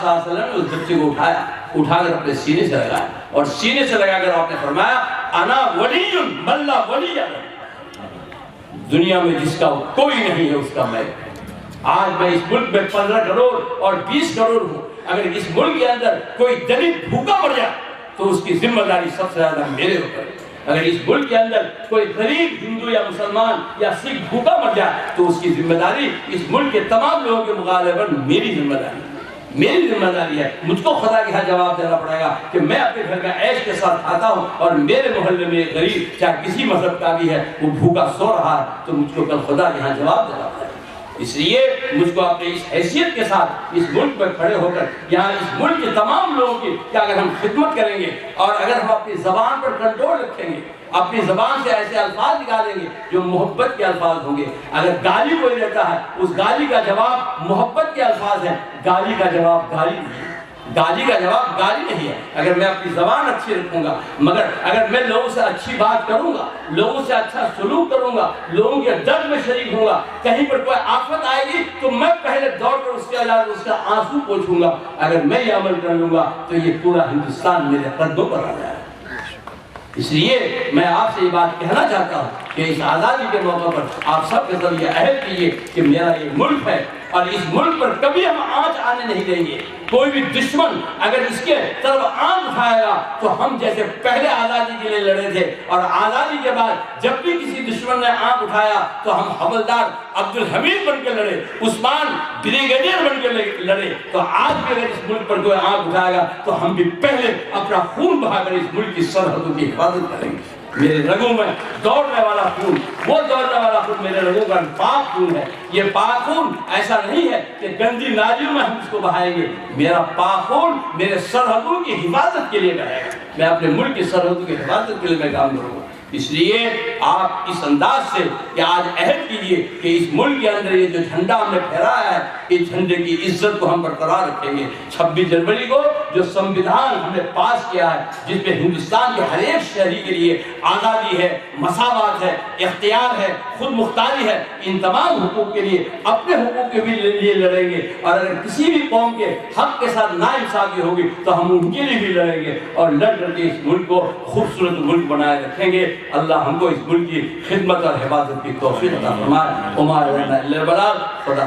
सल्लल्लाहु अलैहि वसल्लम ने उस बच्चे को उठाकर अपने सीने से लगाया और सीने से लगाकर आपने फरमाया अना वलीयुन मल्ला वली, दुनिया में जिसका कोई नहीं है उसका मैं। आज मैं इस मुल्क में 15 करोड़ और 20 करोड़ हूँ, अगर इस मुल्क के अंदर कोई दलित भूखा मर जाए तो उसकी जिम्मेदारी सबसे ज्यादा मेरे ऊपर है। अगर इस मुल्क के अंदर कोई गरीब हिंदू या मुसलमान या सिख भूखा मर जाए तो उसकी जिम्मेदारी इस मुल्क के तमाम लोगों के मुकाबले पर मेरी जिम्मेदारी है। मुझको खुदा के यहाँ जवाब देना पड़ेगा कि मैं अपने घर में ऐश के साथ खाता हूँ और मेरे मोहल्ले में गरीब चाहे किसी मजहब का भी है वो भूखा सो रहा है तो मुझको कल खुदा के यहाँ जवाब देना पड़ेगा। इसलिए मुझको अपने इस हैसियत के साथ इस मुल्क पर खड़े होकर यहाँ इस मुल्क के तमाम लोगों की कि अगर हम खिदमत करेंगे और अगर हम अपनी जबान पर कंट्रोल रखेंगे, अपनी जबान से ऐसे अल्फाज निकालेंगे जो मोहब्बत के अल्फाज होंगे। अगर गाली कोई देता है उस गाली का जवाब मोहब्बत के अल्फाज है, गाली का जवाब गाली नहीं है, गाली का जवाब गाली नहीं है। अगर मैं अपनी जबान अच्छी रखूंगा, मगर अगर मैं लोगों से अच्छी बात करूंगा, लोगों से अच्छा सलूक करूंगा, लोगों के दर्द में शरीक होऊंगा, कहीं पर कोई आफत आएगी तो मैं पहले दौड़कर उसके अलावा उसका आंसू पोंछूंगा। अगर मैं ये अमल कर लूंगा तो ये पूरा हिंदुस्तान मेरे कदमों पर आ जाएगा। इसलिए मैं आपसे ये बात कहना चाहता हूँ कि इस आज़ादी के मौके पर आप सब के सब ये अहद कीजिए कि मेरा ये मुल्क है और इस मुल्क पर कभी हम आंच आने नहीं देंगे। कोई भी दुश्मन अगर इसके तरफ आंच उठाएगा तो हम जैसे पहले आज़ादी के लिए लड़े थे और आज़ादी के बाद जब भी किसी दुश्मन ने आंच उठाया तो हम हवलदार अब्दुल हमीद बन के लड़े, उस्मान ब्रिगेडियर बन के लड़े। तो आज भी अगर इस मुल्क पर कोई आंच उठाएगा तो हम भी पहले अपना खून बहाकर इस मुल्क की सरहदों की हिफाजत करेंगे। मेरे रगों में दौड़ने वाला खून, वो दौड़ने वाला खून मेरे रगों का पाक खून है। ये पाक खून ऐसा नहीं है कि गंदी नालियों में हम इसको बहाएंगे। मेरा पाक खून मेरे सरहदों की हिफाजत के लिए बहेगा। मैं अपने मुल्क की सरहदों की हिफाजत के लिए मैं काम करूँगा। इसलिए आप इस अंदाज से कि आज अहद कीजिए कि इस मुल्क के अंदर ये जो झंडा हमने फहराया है इस झंडे की इज्जत को हम बरकरार रखेंगे। 26 जनवरी को जो संविधान हमने पास किया है जिसमें हिंदुस्तान के हर एक शहरी के लिए आज़ादी है, मसावत है, इख्तियार है, खुद मुख्तारी है, इन तमाम हुकूक के लिए अपने हुकूक के भी लिए लड़ेंगे। और अगर किसी भी कौम के हक के साथ नाइंसाफी होगी तो हम उनके लिए भी लड़ेंगे और लड़ करके इस मुल्क को खूबसूरत मुल्क बनाए रखेंगे। अल्लाह हमको इस मुल्क की खिदमत और हिफाजत की तौफीक अता फरमाए। खुदा